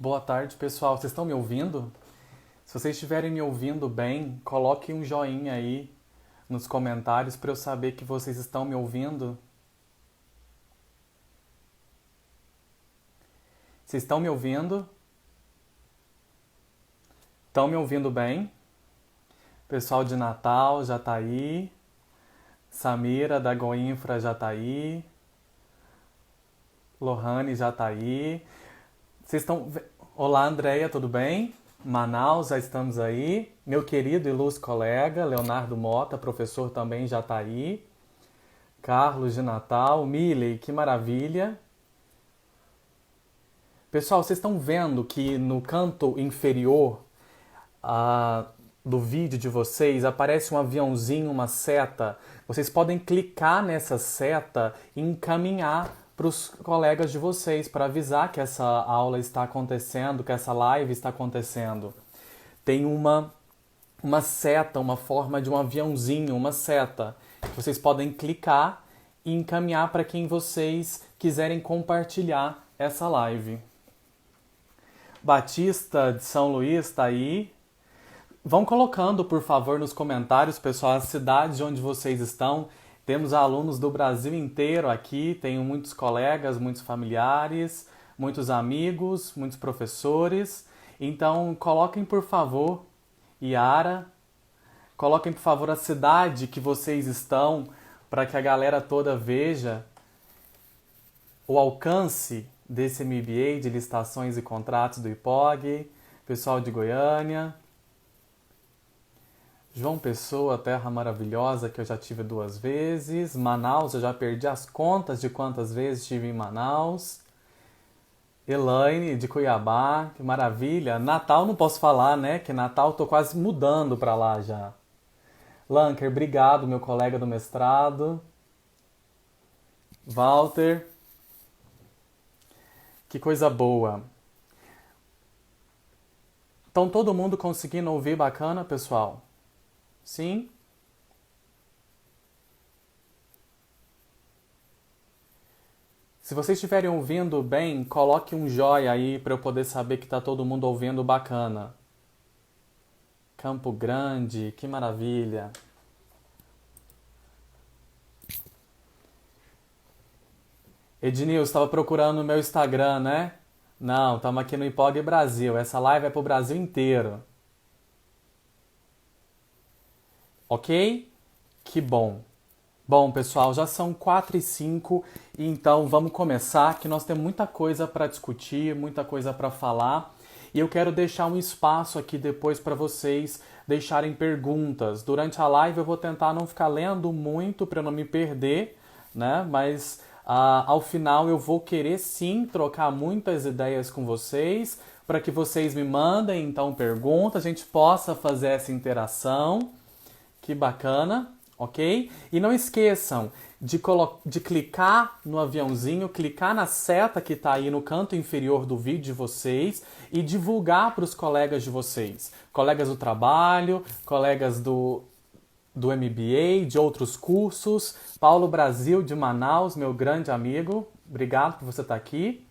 Boa tarde, pessoal. Vocês estão me ouvindo? Se vocês estiverem me ouvindo bem, coloquem um joinha aí nos comentários para eu saber que vocês estão me ouvindo. Vocês estão me ouvindo? Estão me ouvindo bem? Pessoal de Natal já tá aí. Samira da Goinfra já tá aí. Lohane já tá aí. Vocês estão. Olá, Andréia, tudo bem? Manaus, já estamos aí. Meu querido e ilustre colega, Leonardo Mota, professor também já está aí. Carlos de Natal, Milley, que maravilha. Pessoal, vocês estão vendo que no canto inferior do vídeo de vocês aparece um aviãozinho, uma seta. Vocês podem clicar nessa seta e encaminhar para os colegas de vocês para avisar que essa aula está acontecendo, que essa live está acontecendo. Tem uma seta, uma forma de um aviãozinho, uma seta. Vocês podem clicar e encaminhar para quem vocês quiserem compartilhar essa live. Batista de São Luís está aí. Vão colocando, por favor, nos comentários, pessoal, as cidades onde vocês estão. Temos alunos do Brasil inteiro aqui, tenho muitos colegas, muitos familiares, muitos amigos, muitos professores. Então, coloquem, por favor, Yara, coloquem, por favor, a cidade que vocês estão, para que a galera toda veja o alcance desse MBA de licitações e contratos do IPOG, pessoal de Goiânia, João Pessoa, terra maravilhosa que eu já tive 2 vezes, Manaus, eu já perdi as contas de quantas vezes estive em Manaus, Elaine de Cuiabá, que maravilha, Natal não posso falar, né, que Natal eu tô quase mudando para lá já. Lanker, obrigado, meu colega do mestrado. Walter, que coisa boa. Estão todo mundo conseguindo ouvir bacana, pessoal? Sim? Se vocês estiverem ouvindo bem, coloque um joia aí para eu poder saber que está todo mundo ouvindo bacana. Campo Grande, que maravilha. Ednilson, estava procurando no meu Instagram, né? Não, estamos aqui no IPOG Brasil. Essa live é para o Brasil inteiro. Ok? Que bom. Bom, pessoal, já são 4h05, então vamos começar, que nós temos muita coisa para discutir, muita coisa para falar. E eu quero deixar um espaço aqui depois para vocês deixarem perguntas. Durante a live eu vou tentar não ficar lendo muito para não me perder, né? Mas ao final eu vou querer sim trocar muitas ideias com vocês, para que vocês me mandem então perguntas, a gente possa fazer essa interação. Que bacana, ok? E não esqueçam de clicar no aviãozinho, clicar na seta que está aí no canto inferior do vídeo de vocês e divulgar para os colegas de vocês. Colegas do trabalho, colegas do MBA, de outros cursos. Paulo Brasil de Manaus, meu grande amigo, obrigado por você estar aqui.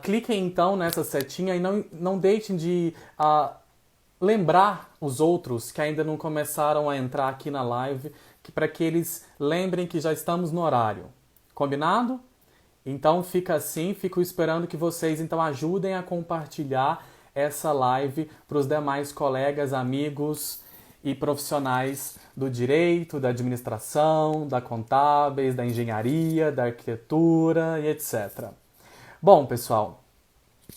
Cliquem então nessa setinha e não deixem de lembrar os outros que ainda não começaram a entrar aqui na live, para que eles lembrem que já estamos no horário. Combinado? Então fica assim, fico esperando que vocês então ajudem a compartilhar essa live para os demais colegas, amigos e profissionais do direito, da administração, da contábeis, da engenharia, da arquitetura e etc. Bom, pessoal,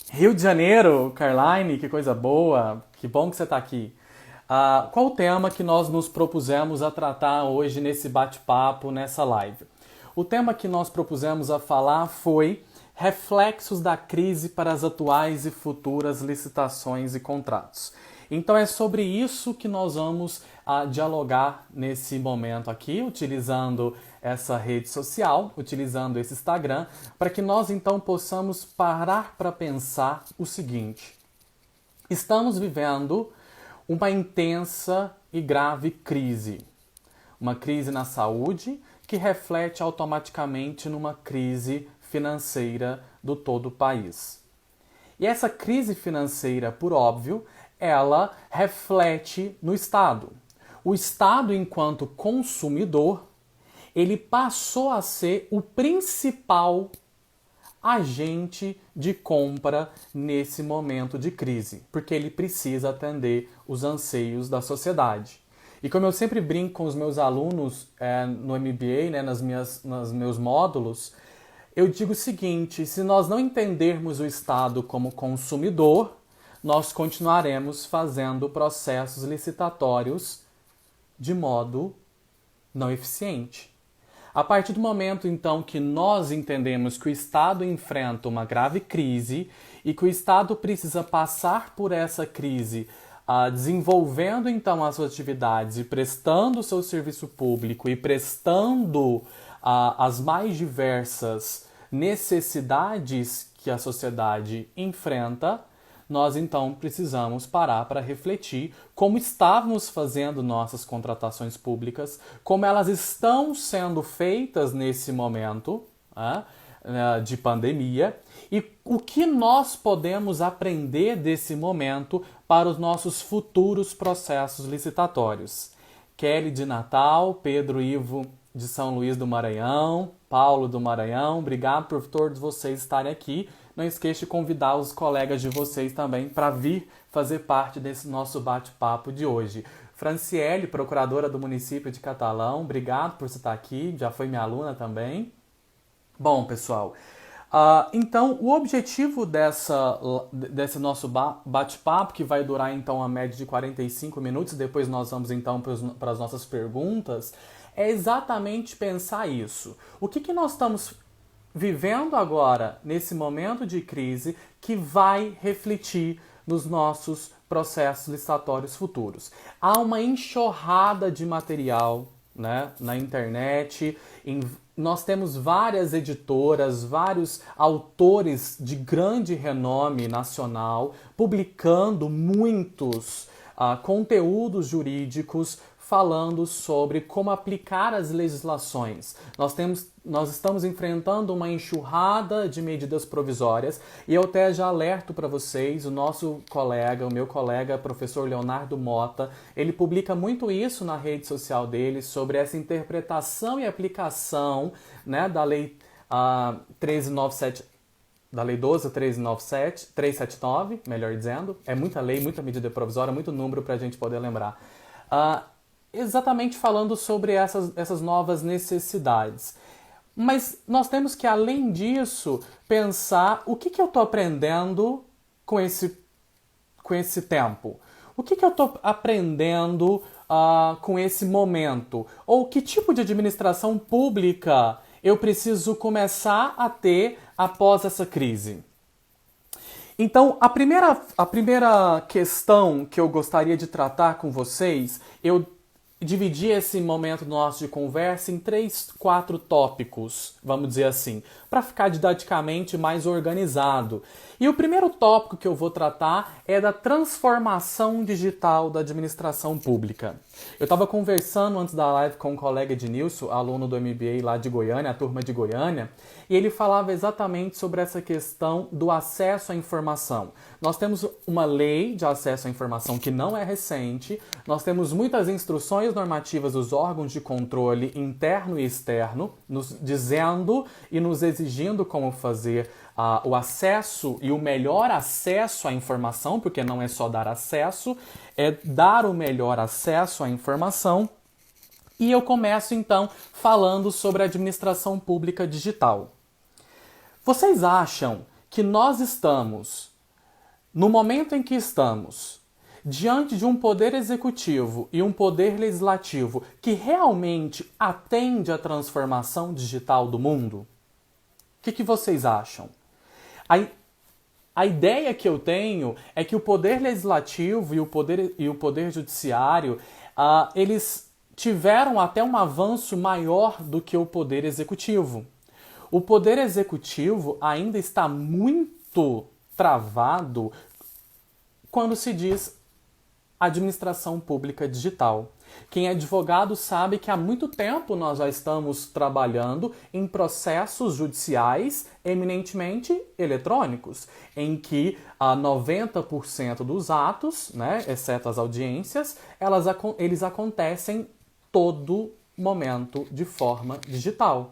Rio de Janeiro, Caroline, que coisa boa, que bom que você está aqui. Qual o tema que nós nos propusemos a tratar hoje nesse bate-papo, nessa live? O tema que nós propusemos a falar foi reflexos da crise para as atuais e futuras licitações e contratos. Então é sobre isso que nós vamos dialogar nesse momento aqui, utilizando essa rede social, utilizando esse Instagram, para que nós então possamos parar para pensar o seguinte: estamos vivendo uma intensa e grave crise. Uma crise na saúde que reflete automaticamente numa crise financeira do todo o país. E essa crise financeira, por óbvio, ela reflete no Estado. O Estado, enquanto consumidor, ele passou a ser o principal agente de compra nesse momento de crise, porque ele precisa atender os anseios da sociedade. E como eu sempre brinco com os meus alunos no MBA, né, nos meus módulos, eu digo o seguinte: se nós não entendermos o Estado como consumidor, nós continuaremos fazendo processos licitatórios de modo não eficiente. A partir do momento, então, que nós entendemos que o Estado enfrenta uma grave crise e que o Estado precisa passar por essa crise desenvolvendo, então, as suas atividades e prestando o seu serviço público e prestando as mais diversas necessidades que a sociedade enfrenta, nós então precisamos parar para refletir como estávamos fazendo nossas contratações públicas, como elas estão sendo feitas nesse momento de pandemia e o que nós podemos aprender desse momento para os nossos futuros processos licitatórios. Kelly de Natal, Pedro Ivo de São Luís do Maranhão, Paulo do Maranhão, obrigado por todos vocês estarem aqui. Não esqueça de convidar os colegas de vocês também para vir fazer parte desse nosso bate-papo de hoje. Franciele, procuradora do município de Catalão, obrigado por estar aqui, já foi minha aluna também. Bom, pessoal, então o objetivo desse nosso bate-papo, que vai durar então a média de 45 minutos, depois nós vamos então para as nossas perguntas, é exatamente pensar isso. O que nós estamos vivendo agora, nesse momento de crise, que vai refletir nos nossos processos licitatórios futuros. Há uma enxurrada de material, né, na internet, nós temos várias editoras, vários autores de grande renome nacional publicando muitos conteúdos jurídicos falando sobre como aplicar as legislações. Nós estamos enfrentando uma enxurrada de medidas provisórias e eu até já alerto para vocês, o meu colega, professor Leonardo Mota, ele publica muito isso na rede social dele sobre essa interpretação e aplicação, né, da lei 1397, da Lei 12.1379, melhor dizendo. É muita lei, muita medida provisória, muito número para a gente poder lembrar. Exatamente falando sobre essas novas necessidades. Mas nós temos que, além disso, pensar o que eu estou aprendendo com esse tempo. O que eu estou aprendendo com esse momento? Ou que tipo de administração pública eu preciso começar a ter após essa crise? Então, a primeira questão que eu gostaria de tratar com vocês, eu dividi esse momento nosso de conversa em 3, 4 tópicos, vamos dizer assim, para ficar didaticamente mais organizado. E o primeiro tópico que eu vou tratar é da transformação digital da administração pública. Eu estava conversando antes da live com um colega Ednilson, aluno do MBA lá de Goiânia, a turma de Goiânia, e ele falava exatamente sobre essa questão do acesso à informação. Nós temos uma lei de acesso à informação que não é recente, nós temos muitas instruções normativas dos órgãos de controle interno e externo, nos dizendo e nos exigindo como fazer o acesso e o melhor acesso à informação, porque não é só dar acesso, é dar o melhor acesso à informação. E eu começo então falando sobre a administração pública digital. Vocês acham que nós estamos, no momento em que estamos, diante de um poder executivo e um poder legislativo que realmente atende à transformação digital do mundo? O que vocês acham? A ideia que eu tenho é que o poder legislativo e o poder judiciário, eles tiveram até um avanço maior do que o poder executivo. O poder executivo ainda está muito travado quando se diz administração pública digital. Quem é advogado sabe que há muito tempo nós já estamos trabalhando em processos judiciais eminentemente eletrônicos, em que 90% dos atos, né, exceto as audiências, eles acontecem todo momento de forma digital.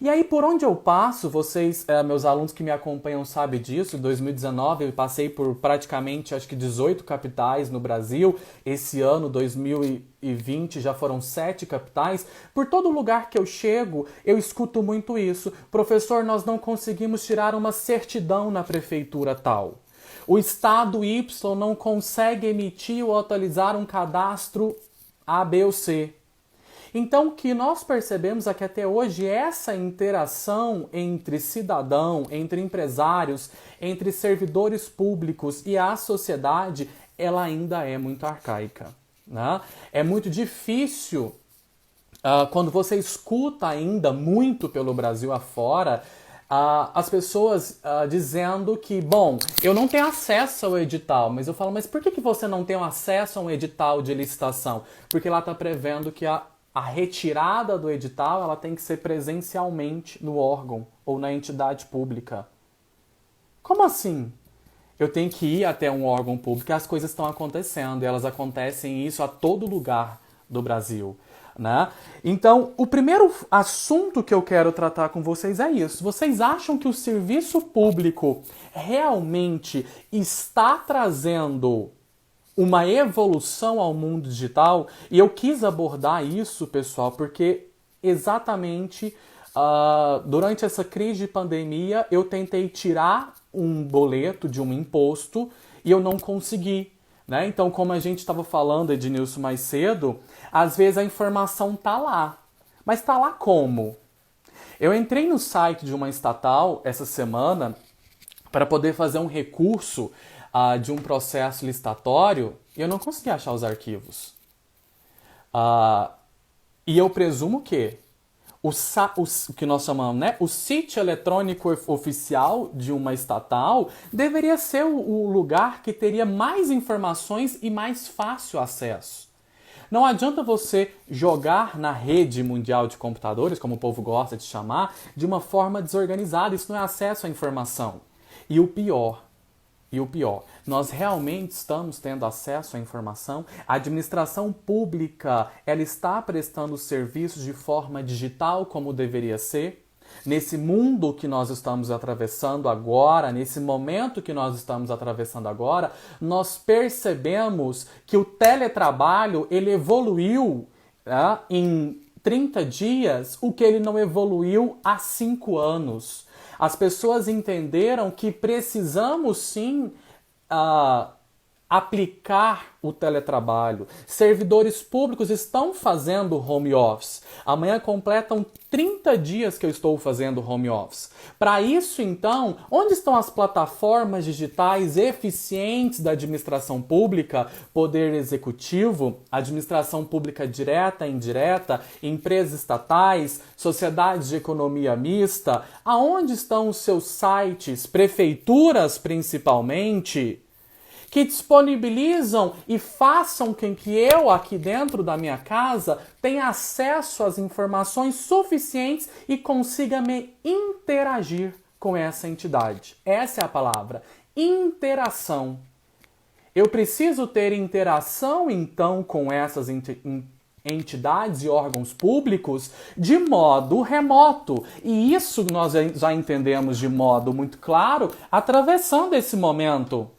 E aí, por onde eu passo, vocês, meus alunos que me acompanham sabem disso, em 2019 eu passei por praticamente, acho que 18 capitais no Brasil, esse ano, 2020, já foram 7 capitais. Por todo lugar que eu chego, eu escuto muito isso. Professor, nós não conseguimos tirar uma certidão na prefeitura tal. O estado Y não consegue emitir ou atualizar um cadastro A, B ou C. Então, o que nós percebemos é que até hoje essa interação entre cidadão, entre empresários, entre servidores públicos e a sociedade, ela ainda é muito arcaica, né? É muito difícil, quando você escuta ainda muito pelo Brasil afora, as pessoas dizendo que, bom, eu não tenho acesso ao edital, mas eu falo, mas por que você não tem acesso a um edital de licitação? Porque lá está prevendo que a retirada do edital ela tem que ser presencialmente no órgão ou na entidade pública. Como assim? Eu tenho que ir até um órgão público e as coisas estão acontecendo e elas acontecem isso a todo lugar do Brasil, né? Então, o primeiro assunto que eu quero tratar com vocês é isso. Vocês acham que o serviço público realmente está trazendo uma evolução ao mundo digital? E eu quis abordar isso, pessoal, porque exatamente durante essa crise de pandemia eu tentei tirar um boleto de um imposto e eu não consegui, né? Então, como a gente estava falando, Ednilson, mais cedo, às vezes a informação tá lá. Mas tá lá como? Eu entrei no site de uma estatal essa semana para poder fazer um recurso de um processo licitatório e eu não consegui achar os arquivos. E eu presumo que o que nós chamamos, né, o sítio eletrônico oficial de uma estatal deveria ser o lugar que teria mais informações e mais fácil acesso. Não adianta você jogar na rede mundial de computadores, como o povo gosta de chamar, de uma forma desorganizada. Isso não é acesso à informação. E o pior, nós realmente estamos tendo acesso à informação? A administração pública, ela está prestando serviços de forma digital como deveria ser? Nesse mundo que nós estamos atravessando agora, nesse momento que nós estamos atravessando agora, nós percebemos que o teletrabalho, ele evoluiu, né, em 30 dias, o que ele não evoluiu há 5 anos. As pessoas entenderam que precisamos sim aplicar o teletrabalho. Servidores públicos estão fazendo home office. Amanhã completam 30 dias que eu estou fazendo home office. Para isso, então, onde estão as plataformas digitais eficientes da administração pública, poder executivo, administração pública direta e indireta, empresas estatais, sociedades de economia mista? Aonde estão os seus sites, prefeituras principalmente, que disponibilizam e façam com que eu, aqui dentro da minha casa, tenha acesso às informações suficientes e consiga me interagir com essa entidade? Essa é a palavra, interação. Eu preciso ter interação, então, com essas entidades e órgãos públicos de modo remoto. E isso nós já entendemos de modo muito claro atravessando esse momento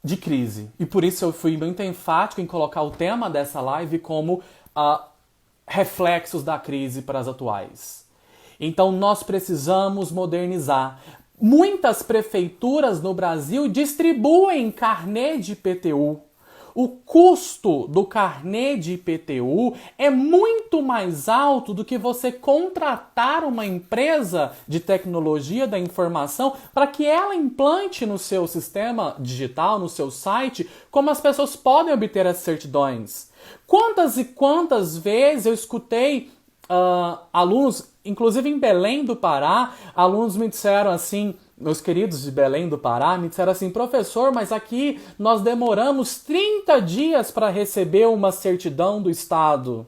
de crise. E por isso eu fui muito enfático em colocar o tema dessa live como reflexos da crise para as atuais. Então nós precisamos modernizar. Muitas prefeituras no Brasil distribuem carnê de IPTU. O custo do carnê de IPTU é muito mais alto do que você contratar uma empresa de tecnologia da informação para que ela implante no seu sistema digital, no seu site, como as pessoas podem obter as certidões. Quantas e quantas vezes eu escutei alunos, inclusive em Belém do Pará, alunos me disseram assim, meus queridos de Belém do Pará me disseram assim: professor, mas aqui nós demoramos 30 dias para receber uma certidão do Estado.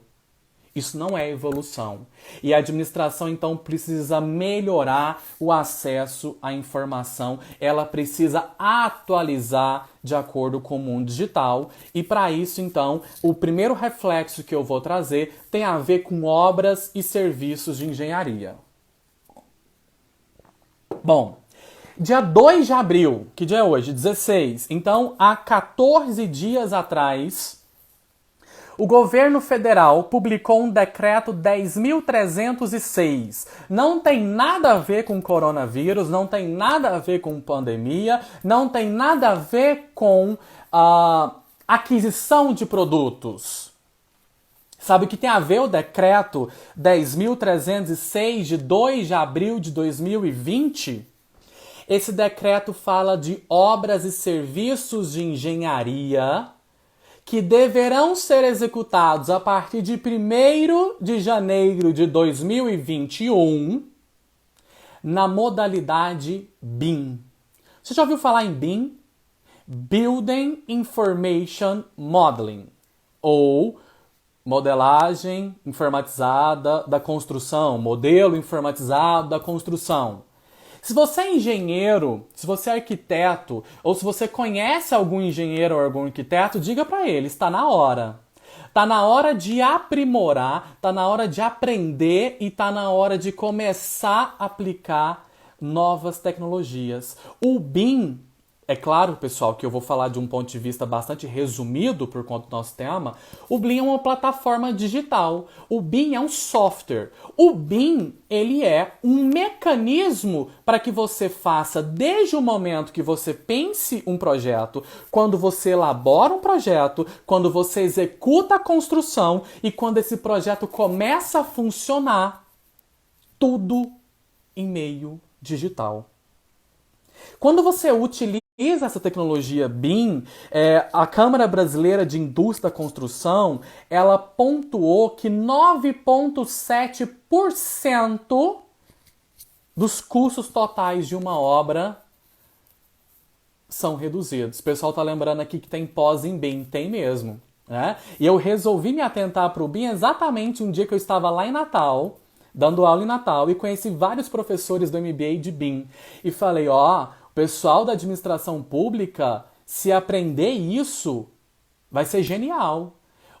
Isso não é evolução. E a administração, então, precisa melhorar o acesso à informação. Ela precisa atualizar de acordo com o mundo digital. E para isso, então, o primeiro reflexo que eu vou trazer tem a ver com obras e serviços de engenharia. Bom, dia 2 de abril, que dia é hoje? 16. Então, há 14 dias atrás, o governo federal publicou um decreto 10.306. Não tem nada a ver com coronavírus, não tem nada a ver com pandemia, não tem nada a ver com aquisição de produtos. Sabe o que tem a ver o decreto 10.306 de 2 de abril de 2020? Esse decreto fala de obras e serviços de engenharia que deverão ser executados a partir de 1º de janeiro de 2021 na modalidade BIM. Você já ouviu falar em BIM? Building Information Modeling, ou modelagem informatizada da construção, modelo informatizado da construção. Se você é engenheiro, se você é arquiteto, ou se você conhece algum engenheiro ou algum arquiteto, diga para ele, está na hora. Está na hora de aprimorar, está na hora de aprender e está na hora de começar a aplicar novas tecnologias. O BIM, é claro, pessoal, que eu vou falar de um ponto de vista bastante resumido por conta do nosso tema. O BIM é uma plataforma digital. O BIM é um software. O BIM, ele é um mecanismo para que você faça, desde o momento que você pense um projeto, quando você elabora um projeto, quando você executa a construção e quando esse projeto começa a funcionar, tudo em meio digital. Quando você utiliza essa tecnologia BIM, a Câmara Brasileira de Indústria da Construção, ela pontuou que 9,7% dos custos totais de uma obra são reduzidos. O pessoal está lembrando aqui que tem pós em BIM, tem mesmo. Né? E eu resolvi me atentar para o BIM exatamente um dia que eu estava lá em Natal, dando aula em Natal, e conheci vários professores do MBA de BIM. E falei, o pessoal da administração pública, se aprender isso, vai ser genial.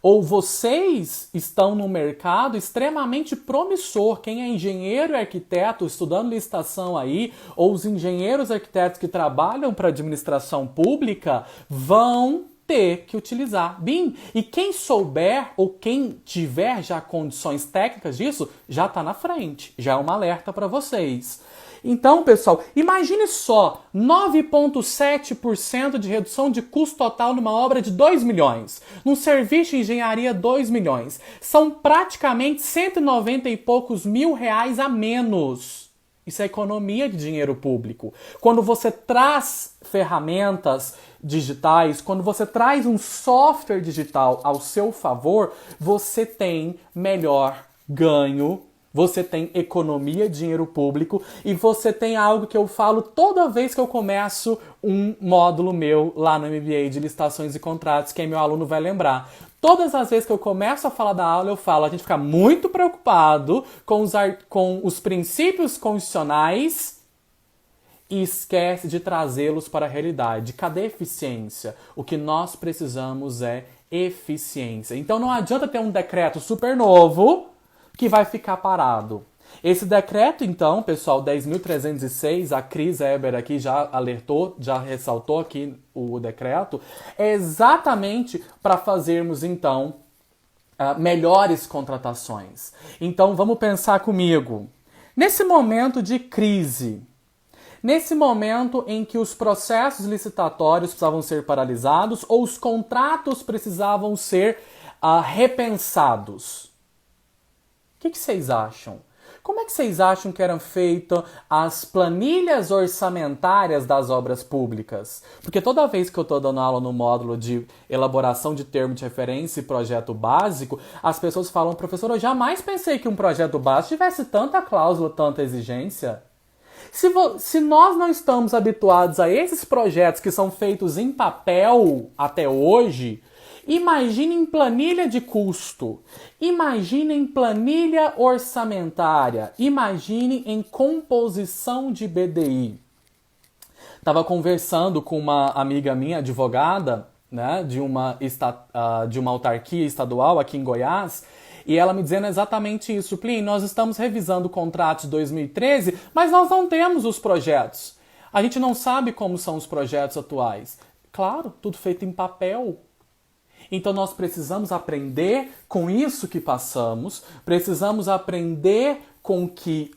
Ou vocês estão num mercado extremamente promissor. Quem é engenheiro e arquiteto estudando licitação aí, ou os engenheiros e arquitetos que trabalham para a administração pública, vão ter que utilizar BIM. E quem souber ou quem tiver já condições técnicas disso, já está na frente. Já é um alerta para vocês. Então, pessoal, imagine só 9,7% de redução de custo total numa obra de 2 milhões. Num serviço de engenharia, 2 milhões. São praticamente 190 e poucos mil reais a menos. Isso é economia de dinheiro público. Quando você traz ferramentas digitais, quando você traz um software digital ao seu favor, você tem melhor ganho, você tem economia de dinheiro público e você tem algo que eu falo toda vez que eu começo um módulo meu lá no MBA de licitações e contratos, quem meu aluno vai lembrar. Todas as vezes que eu começo a falar da aula, eu falo, a gente fica muito preocupado com os princípios constitucionais e esquece de trazê-los para a realidade. Cadê eficiência? O que nós precisamos é eficiência. Então não adianta ter um decreto super novo que vai ficar parado. Esse decreto, então, pessoal, 10.306, a Cris Eber aqui já alertou, já ressaltou aqui o decreto, é exatamente para fazermos, então, melhores contratações. Então, vamos pensar comigo. Nesse momento de crise, nesse momento em que os processos licitatórios precisavam ser paralisados ou os contratos precisavam ser repensados, o que vocês acham? Como é que vocês acham que eram feitas as planilhas orçamentárias das obras públicas? Porque toda vez que eu estou dando aula no módulo de elaboração de termo de referência e projeto básico, as pessoas falam, professor, eu jamais pensei que um projeto básico tivesse tanta cláusula, tanta exigência. Se nós não estamos habituados a esses projetos que são feitos em papel até hoje, imagine em planilha de custo, imagine em planilha orçamentária, imagine em composição de BDI. Estava conversando com uma amiga minha, advogada, né, de uma autarquia estadual aqui em Goiás, e ela me dizendo exatamente isso. Plínio, nós estamos revisando o contrato de 2013, mas nós não temos os projetos. A gente não sabe como são os projetos atuais. Claro, tudo feito em papel. Então nós precisamos aprender com isso que passamos, precisamos aprender com que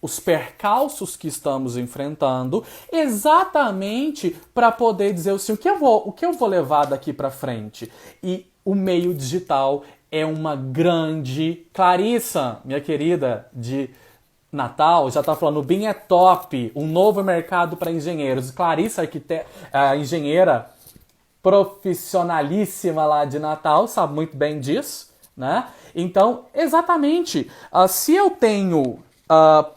os percalços que estamos enfrentando, exatamente para poder dizer assim, o que eu vou levar daqui para frente. E o meio digital é uma grande... Clarissa, minha querida de Natal, já está falando, o BIM é top, um novo mercado para engenheiros. Clarissa, a engenheira profissionalíssima lá de Natal, sabe muito bem disso, né? Então, exatamente, se eu tenho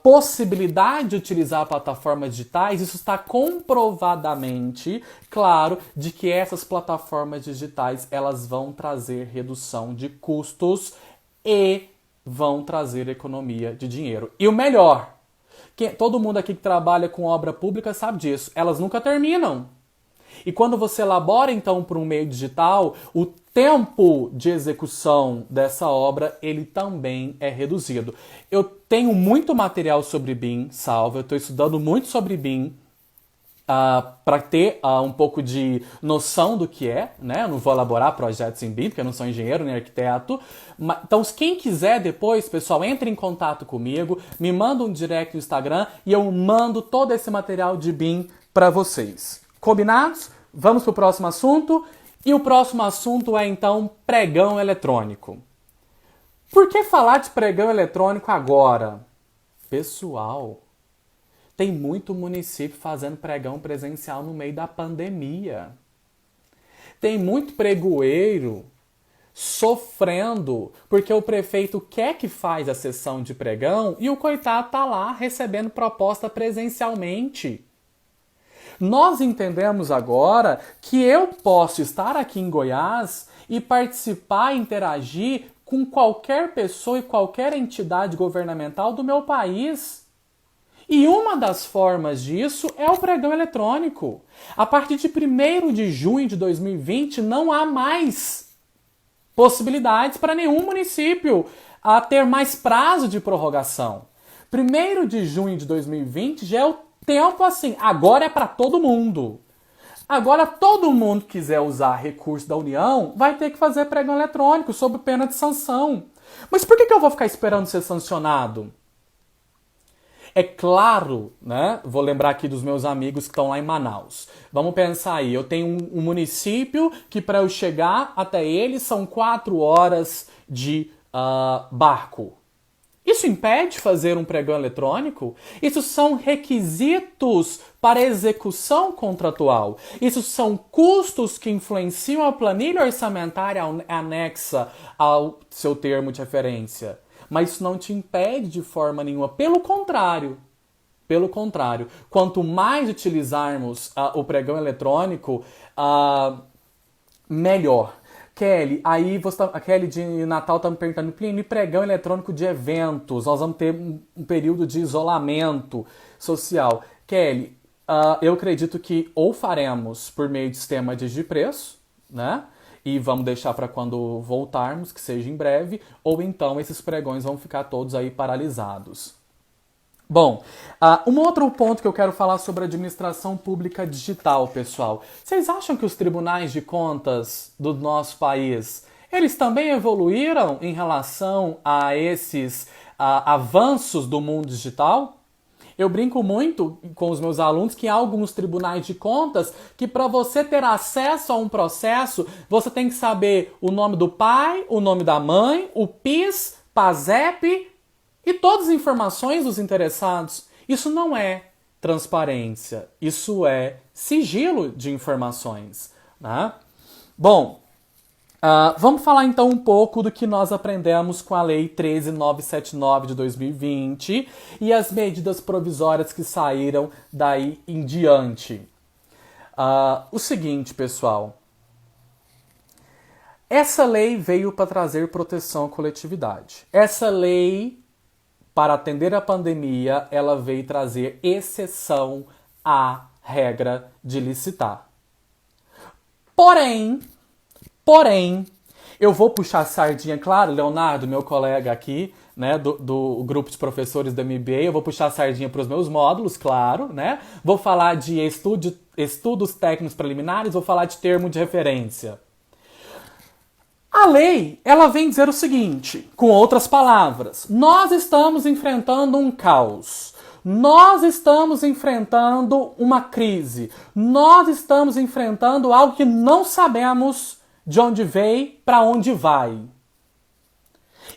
possibilidade de utilizar plataformas digitais, isso está comprovadamente claro de que essas plataformas digitais elas vão trazer redução de custos e vão trazer economia de dinheiro. E o melhor, todo mundo aqui que trabalha com obra pública sabe disso, elas nunca terminam. E quando você elabora, então, por um meio digital, o tempo de execução dessa obra, ele também é reduzido. Eu tenho muito material sobre BIM salvo, eu estou estudando muito sobre BIM para ter um pouco de noção do que é, né? Eu não vou elaborar projetos em BIM, porque eu não sou engenheiro nem arquiteto. Então, quem quiser depois, pessoal, entre em contato comigo, me manda um direct no Instagram e eu mando todo esse material de BIM para vocês. Combinados? Vamos para o próximo assunto. E o próximo assunto é, então, pregão eletrônico. Por que falar de pregão eletrônico agora? Pessoal, tem muito município fazendo pregão presencial no meio da pandemia. Tem muito pregoeiro sofrendo porque o prefeito quer que faz a sessão de pregão e o coitado está lá recebendo proposta presencialmente. Nós entendemos agora que eu posso estar aqui em Goiás e participar e interagir com qualquer pessoa e qualquer entidade governamental do meu país. E uma das formas disso é o pregão eletrônico. A partir de 1º de junho de 2020, não há mais possibilidades para nenhum município a ter mais prazo de prorrogação. 1º de junho de 2020 já é o tempo assim, agora é para todo mundo. Agora todo mundo que quiser usar recurso da União vai ter que fazer pregão eletrônico sob pena de sanção. Mas por que eu vou ficar esperando ser sancionado? É claro, né? Vou lembrar aqui dos meus amigos que estão lá em Manaus. Vamos pensar aí, eu tenho um município que para eu chegar até ele são 4 horas de barco. Isso impede fazer um pregão eletrônico? Isso são requisitos para execução contratual. Isso são custos que influenciam a planilha orçamentária anexa ao seu termo de referência. Mas isso não te impede de forma nenhuma. Pelo contrário, quanto mais utilizarmos o pregão eletrônico, melhor. Kelly, a Kelly de Natal está me perguntando, Plínio, pregão eletrônico de eventos, nós vamos ter um período de isolamento social. Kelly, eu acredito que ou faremos por meio de sistema de preço, né? E vamos deixar para quando voltarmos, que seja em breve, ou então esses pregões vão ficar todos aí paralisados. Bom, um outro ponto que eu quero falar sobre a administração pública digital, pessoal. Vocês acham que os tribunais de contas do nosso país, eles também evoluíram em relação a esses avanços do mundo digital? Eu brinco muito com os meus alunos que há alguns tribunais de contas que para você ter acesso a um processo, você tem que saber o nome do pai, o nome da mãe, o PIS, PASEP e todas as informações dos interessados. Isso não é transparência, isso é sigilo de informações, né? Bom, Vamos falar então um pouco do que nós aprendemos com a Lei 13.979 de 2020 e as medidas provisórias que saíram daí em diante. O seguinte, pessoal. Essa lei veio para trazer proteção à coletividade. Essa lei, para atender a pandemia, ela veio trazer exceção à regra de licitar. Porém, eu vou puxar a sardinha, claro, Leonardo, meu colega aqui, né, do grupo de professores da MBA, eu vou puxar a sardinha para os meus módulos, claro, né? Vou falar de estudos técnicos preliminares, vou falar de termo de referência. A lei, ela vem dizer o seguinte, com outras palavras, nós estamos enfrentando um caos, nós estamos enfrentando uma crise, nós estamos enfrentando algo que não sabemos de onde veio, para onde vai.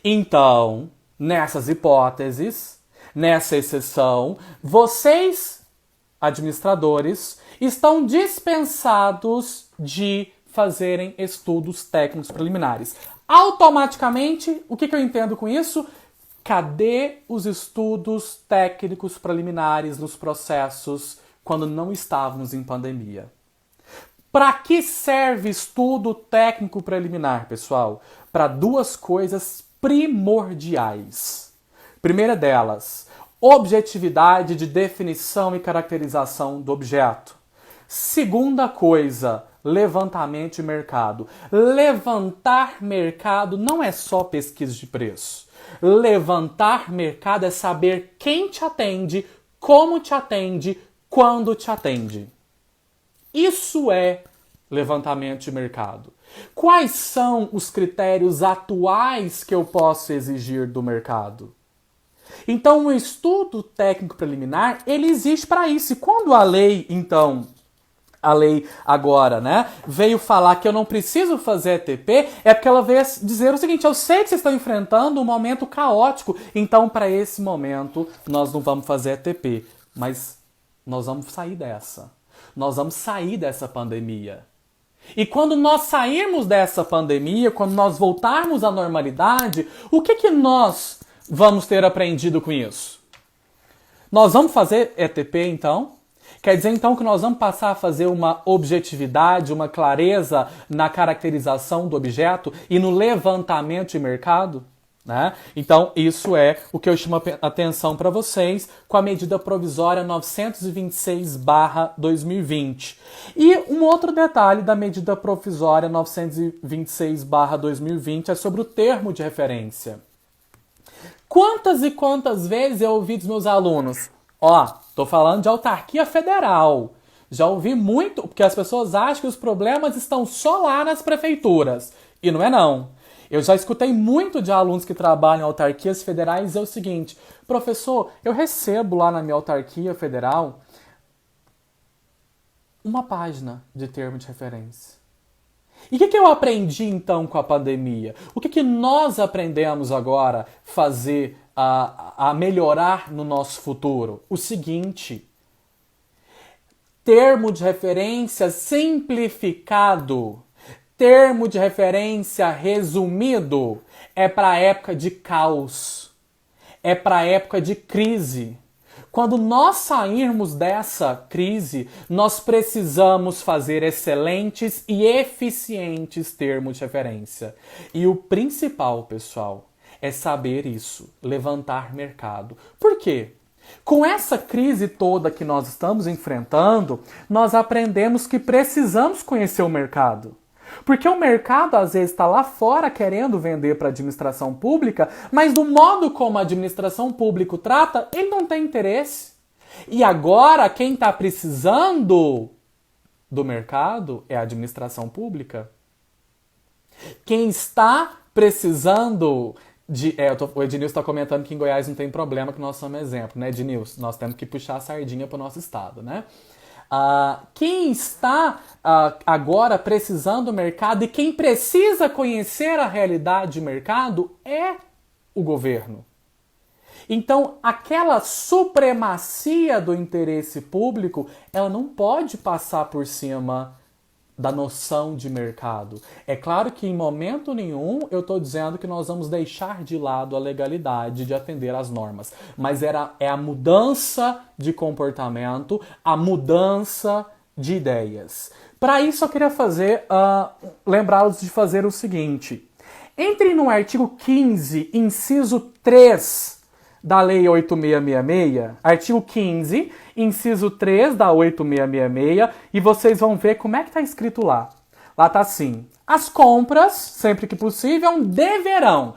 Então, nessas hipóteses, nessa exceção, vocês, administradores, estão dispensados de fazerem estudos técnicos preliminares. Automaticamente, o que eu entendo com isso? Cadê os estudos técnicos preliminares nos processos quando não estávamos em pandemia? Para que serve estudo técnico preliminar, pessoal? Para duas coisas primordiais. Primeira delas, objetividade de definição e caracterização do objeto. Segunda coisa, levantamento de mercado. Levantar mercado não é só pesquisa de preço. Levantar mercado é saber quem te atende, como te atende, quando te atende. Isso é levantamento de mercado. Quais são os critérios atuais que eu posso exigir do mercado? Então, o estudo técnico preliminar, ele existe para isso. E quando a lei, então, a lei agora, né, veio falar que eu não preciso fazer ETP, é porque ela veio dizer o seguinte, eu sei que vocês estão enfrentando um momento caótico, então, para esse momento, nós não vamos fazer ETP, mas nós vamos sair dessa. Nós vamos sair dessa pandemia. E quando nós sairmos dessa pandemia, quando nós voltarmos à normalidade, o que nós vamos ter aprendido com isso? Nós vamos fazer ETP, então? Quer dizer, então, que nós vamos passar a fazer uma objetividade, uma clareza na caracterização do objeto e no levantamento de mercado? Né? Então, isso é o que eu chamo a atenção para vocês com a medida provisória 926/2020. E um outro detalhe da medida provisória 926/2020 é sobre o termo de referência. Quantas e quantas vezes eu ouvi dos meus alunos? Tô falando de autarquia federal. Já ouvi muito, porque as pessoas acham que os problemas estão só lá nas prefeituras. E não é não. Eu já escutei muito de alunos que trabalham em autarquias federais dizer o seguinte, professor, eu recebo lá na minha autarquia federal uma página de termo de referência. E o que eu aprendi então com a pandemia? O que nós aprendemos agora fazer a melhorar no nosso futuro? O seguinte, termo de referência simplificado, termo de referência resumido, é para a época de caos, é para a época de crise. Quando nós sairmos dessa crise, nós precisamos fazer excelentes e eficientes termos de referência. E o principal, pessoal, é saber isso, levantar mercado. Por quê? Com essa crise toda que nós estamos enfrentando, nós aprendemos que precisamos conhecer o mercado. Porque o mercado, às vezes, está lá fora querendo vender para a administração pública, mas do modo como a administração pública trata, ele não tem interesse. E agora, quem está precisando do mercado é a administração pública. Quem está precisando de... o Ednilson está comentando que em Goiás não tem problema, que nós somos exemplo, né, Ednilson? Nós temos que puxar a sardinha para o nosso estado, né? Quem está agora precisando do mercado e quem precisa conhecer a realidade do mercado é o governo. Então, aquela supremacia do interesse público, ela não pode passar por cima da noção de mercado. É claro que em momento nenhum eu estou dizendo que nós vamos deixar de lado a legalidade de atender às normas, mas é a mudança de comportamento, a mudança de ideias. Para isso eu queria lembrá-los de fazer o seguinte. Entre no artigo 15, inciso 3 da Lei 8666, artigo 15, inciso 3 da 8666, e vocês vão ver como é que está escrito lá. Lá está assim: as compras, sempre que possível, deverão.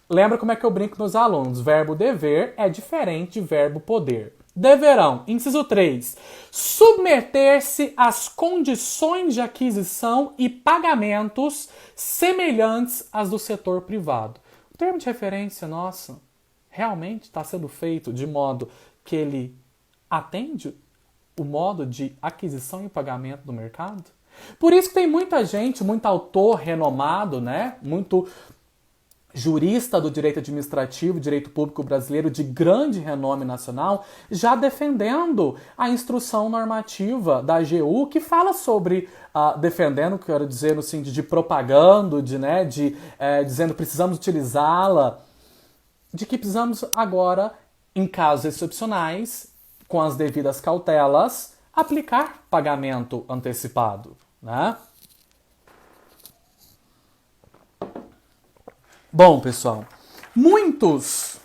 Lembra como é que eu brinco com meus alunos? Verbo dever é diferente de verbo poder. Deverão, inciso 3, submeter-se às condições de aquisição e pagamentos semelhantes às do setor privado. O termo de referência, nossa, realmente está sendo feito de modo que ele atende o modo de aquisição e pagamento do mercado? Por isso que tem muita gente, muito autor renomado, né? Muito jurista do direito administrativo, direito público brasileiro de grande renome nacional, já defendendo a instrução normativa da AGU, que fala sobre, defendendo, quero dizer, no sentido de propaganda, dizendo que precisamos utilizá-la, de que precisamos agora, em casos excepcionais, com as devidas cautelas, aplicar pagamento antecipado, né? Bom, pessoal, muitos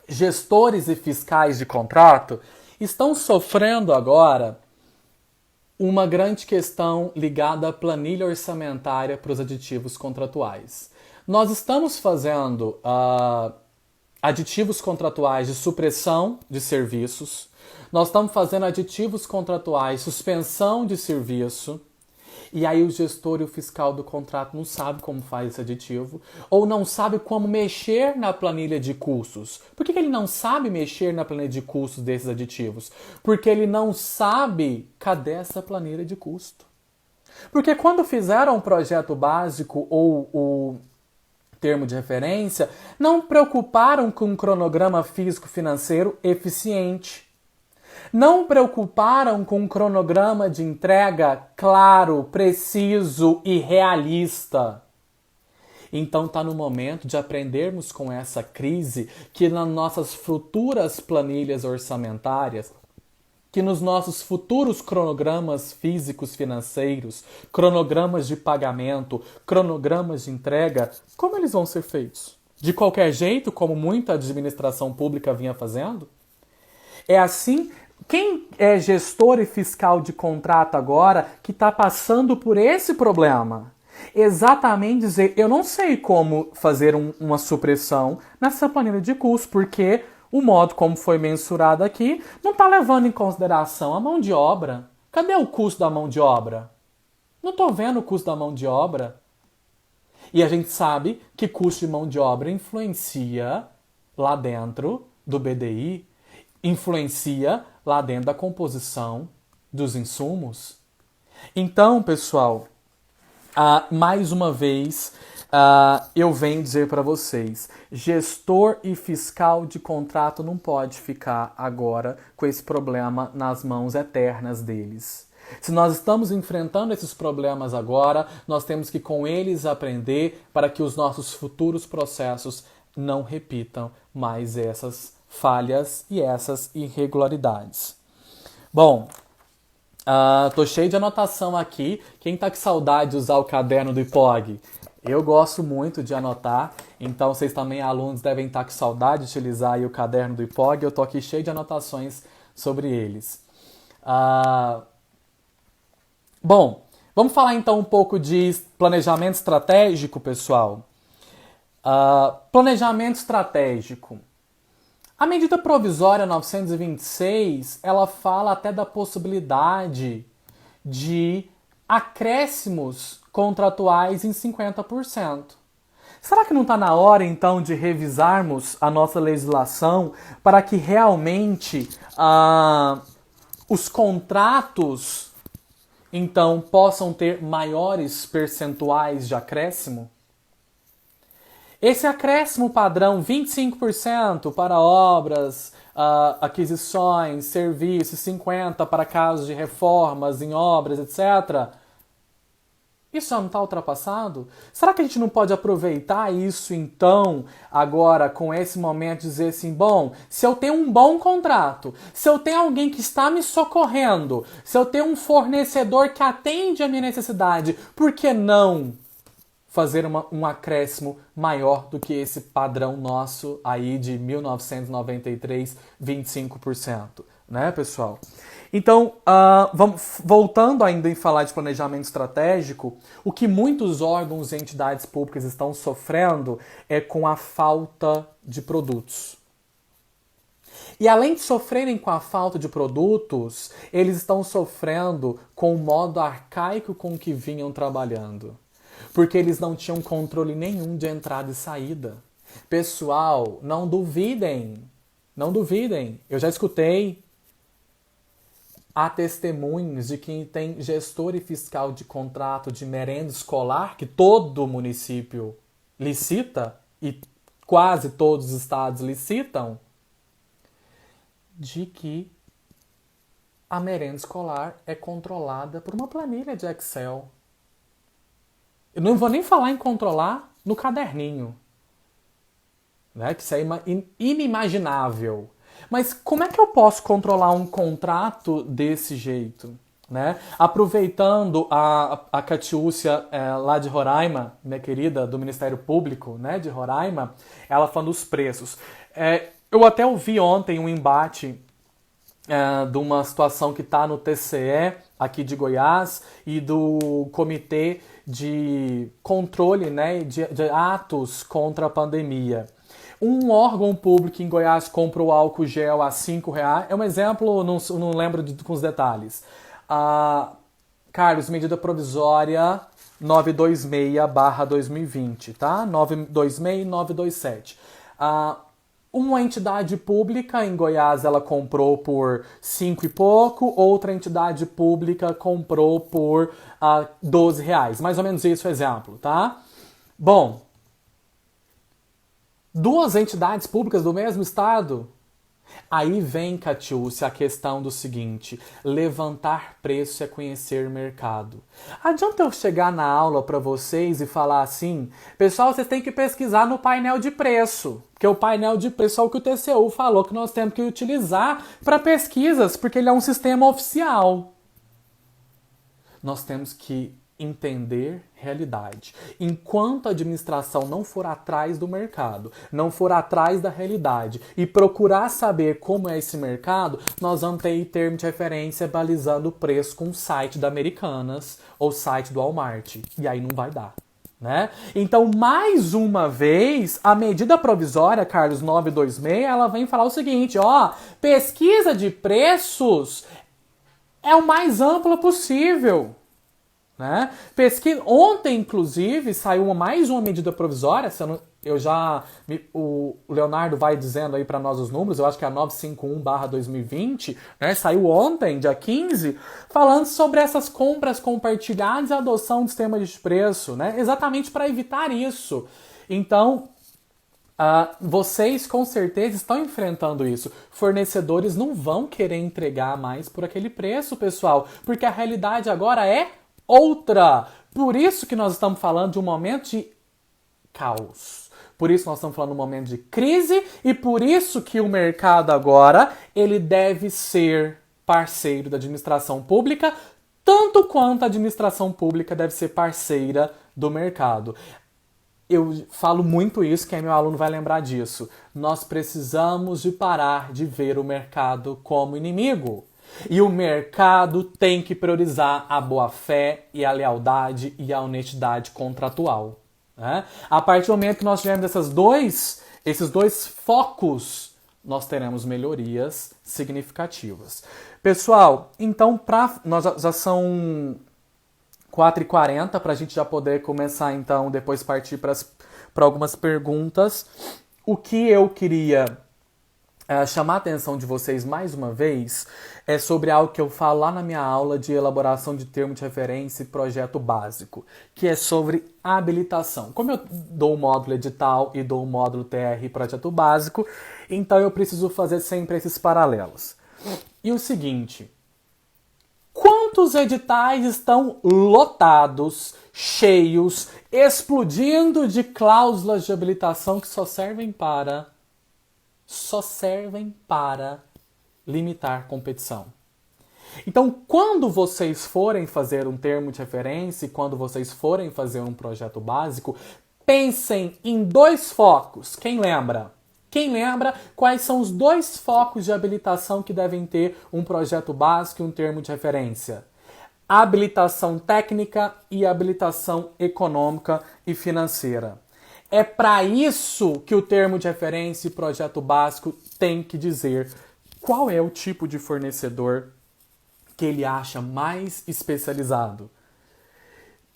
gestores e fiscais de contrato estão sofrendo agora uma grande questão ligada à planilha orçamentária para os aditivos contratuais. Nós estamos fazendo aditivos contratuais de supressão de serviços, nós estamos fazendo aditivos contratuais, suspensão de serviço, e aí o gestor e o fiscal do contrato não sabe como faz esse aditivo, ou não sabe como mexer na planilha de custos. Por que ele não sabe mexer na planilha de custos desses aditivos? Porque ele não sabe cadê essa planilha de custo. Porque quando fizeram o projeto básico ou o termo de referência, não preocuparam com um cronograma físico-financeiro eficiente. Não preocuparam com um cronograma de entrega claro, preciso e realista. Então está no momento de aprendermos com essa crise que nas nossas futuras planilhas orçamentárias, que nos nossos futuros cronogramas físicos financeiros, cronogramas de pagamento, cronogramas de entrega, como eles vão ser feitos? De qualquer jeito, como muita administração pública vinha fazendo? É assim. Quem é gestor e fiscal de contrato agora que está passando por esse problema? Exatamente dizer, eu não sei como fazer uma supressão nessa planilha de custo, porque o modo como foi mensurado aqui não está levando em consideração a mão de obra. Cadê o custo da mão de obra? Não estou vendo o custo da mão de obra. E a gente sabe que custo de mão de obra influencia lá dentro do BDI, influencia lá dentro da composição dos insumos. Então, pessoal, mais uma vez, eu venho dizer para vocês, gestor e fiscal de contrato não pode ficar agora com esse problema nas mãos eternas deles. Se nós estamos enfrentando esses problemas agora, nós temos que com eles aprender para que os nossos futuros processos não repitam mais essas falhas e essas irregularidades. Bom, tô cheio de anotação aqui. Quem tá com saudade de usar o caderno do IPOG? Eu gosto muito de anotar, então vocês também, alunos, devem estar com saudade de utilizar aí o caderno do IPOG. Eu tô aqui cheio de anotações sobre eles. Bom, vamos falar então um pouco de planejamento estratégico, pessoal. Planejamento estratégico. A medida provisória 926, ela fala até da possibilidade de acréscimos contratuais em 50%. Será que não está na hora, então, de revisarmos a nossa legislação para que realmente os contratos, então, possam ter maiores percentuais de acréscimo? Esse acréscimo padrão, 25% para obras, aquisições, serviços, 50% para casos de reformas em obras, etc., isso já não está ultrapassado? Será que a gente não pode aproveitar isso então, agora, com esse momento, dizer assim, bom, se eu tenho um bom contrato, se eu tenho alguém que está me socorrendo, se eu tenho um fornecedor que atende a minha necessidade, por que não fazer um acréscimo maior do que esse padrão nosso aí de 1993, 25%, né, pessoal? Então, voltando ainda em falar de planejamento estratégico, o que muitos órgãos e entidades públicas estão sofrendo é com a falta de produtos. E além de sofrerem com a falta de produtos, eles estão sofrendo com o modo arcaico com que vinham trabalhando. Porque eles não tinham controle nenhum de entrada e saída. Pessoal, não duvidem. Não duvidem. Eu já escutei. Há testemunhos de quem tem gestor e fiscal de contrato de merenda escolar, que todo município licita, e quase todos os estados licitam, de que a merenda escolar é controlada por uma planilha de Excel. Eu não vou nem falar em controlar no caderninho, né? Que isso é inimaginável. Mas como é que eu posso controlar um contrato desse jeito? Né? Aproveitando a Catiúcia lá de Roraima, minha querida, do Ministério Público, né, de Roraima, ela falando dos preços. Eu até ouvi ontem um embate de uma situação que está no TCE aqui de Goiás e do Comitê de Controle, né, de Atos contra a Pandemia. Um órgão público em Goiás comprou álcool gel a R$5. É um exemplo, não lembro com os detalhes. Carlos, medida provisória 926/2020, tá? 926 e 927. Uma entidade pública em Goiás, ela comprou por 5 e pouco, outra entidade pública comprou por R$12. Mais ou menos isso o exemplo, tá? Bom, duas entidades públicas do mesmo estado. Aí vem, Catiúcia, a questão do seguinte: levantar preço é conhecer mercado. Adianta eu chegar na aula para vocês e falar assim, pessoal, vocês têm que pesquisar no painel de preço, porque o painel de preço é o que o TCU falou que nós temos que utilizar para pesquisas, porque ele é um sistema oficial. Nós temos que entender realidade. Enquanto a administração não for atrás do mercado, não for atrás da realidade e procurar saber como é esse mercado, nós vamos ter termo de referência balizando o preço com o site da Americanas ou site do Walmart. E aí não vai dar. Né? Então, mais uma vez, a medida provisória, Carlos 926, ela vem falar o seguinte, pesquisa de preços é o mais ampla possível. Né? Ontem, inclusive, saiu mais uma medida provisória. O Leonardo vai dizendo aí para nós os números, eu acho que é a 951/2020, né? Saiu ontem, dia 15, falando sobre essas compras compartilhadas e a adoção de sistema de preço, né? Exatamente para evitar isso. Então, vocês com certeza estão enfrentando isso. Fornecedores não vão querer entregar mais por aquele preço, pessoal, porque a realidade agora é outra. Por isso que nós estamos falando de um momento de caos. Por isso nós estamos falando de um momento de crise e por isso que o mercado agora ele deve ser parceiro da administração pública, tanto quanto a administração pública deve ser parceira do mercado. Eu falo muito isso, quem é meu aluno vai lembrar disso. Nós precisamos de parar de ver o mercado como inimigo. E o mercado tem que priorizar a boa-fé e a lealdade e a honestidade contratual. Né? A partir do momento que nós tivermos esses dois focos, nós teremos melhorias significativas. Pessoal, então nós já são 4h40 para a gente já poder começar, então, depois partir para algumas perguntas. O que eu queria chamar a atenção de vocês mais uma vez sobre algo que eu falo lá na minha aula de elaboração de termo de referência e projeto básico, que é sobre habilitação. Como eu dou o módulo edital e dou o módulo TR e projeto básico, então eu preciso fazer sempre esses paralelos. E o seguinte, quantos editais estão lotados, cheios, explodindo de cláusulas de habilitação que só servem para limitar competição? Então, quando vocês forem fazer um termo de referência e quando vocês forem fazer um projeto básico, pensem em 2 focos. Quem lembra? Quem lembra quais são os 2 focos de habilitação que devem ter um projeto básico e um termo de referência? Habilitação técnica e habilitação econômica e financeira. É para isso que o termo de referência e projeto básico tem que dizer qual é o tipo de fornecedor que ele acha mais especializado.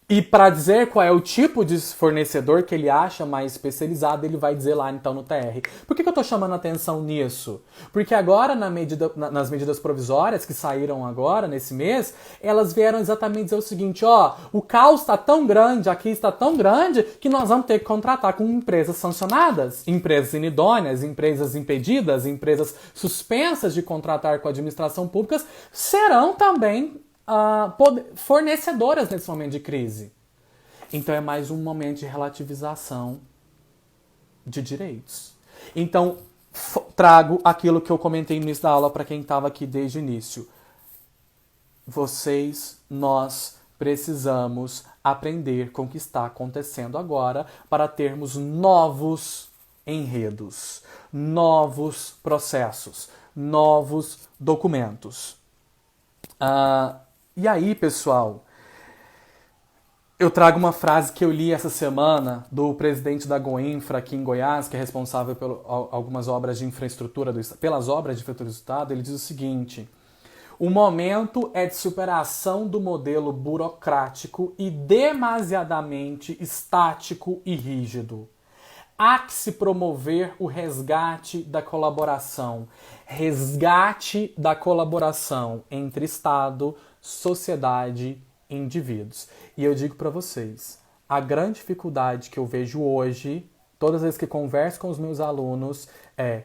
E para dizer qual é o tipo de fornecedor que ele acha mais especializado, ele vai dizer lá então no TR. Por que eu estou chamando a atenção nisso? Porque agora, nas medidas provisórias que saíram agora, nesse mês, elas vieram exatamente dizer o seguinte, o caos está tão grande, aqui está tão grande, que nós vamos ter que contratar com empresas sancionadas, empresas inidôneas, empresas impedidas, empresas suspensas de contratar com a administração pública, serão também fornecedoras nesse momento de crise. Então é mais um momento de relativização de direitos. Então trago aquilo que eu comentei no início da aula para quem estava aqui desde o início. Nós precisamos aprender com o que está acontecendo agora para termos novos enredos, novos processos, novos documentos. E aí, pessoal, eu trago uma frase que eu li essa semana do presidente da Goinfra aqui em Goiás, que é responsável por algumas obras de infraestrutura pelas obras de infraestrutura do Estado. Ele diz o seguinte: o momento é de superação do modelo burocrático e demasiadamente estático e rígido. Há que se promover o resgate da colaboração entre Estado, sociedade e indivíduos. E eu digo para vocês, a grande dificuldade que eu vejo hoje, todas as vezes que converso com os meus alunos, é: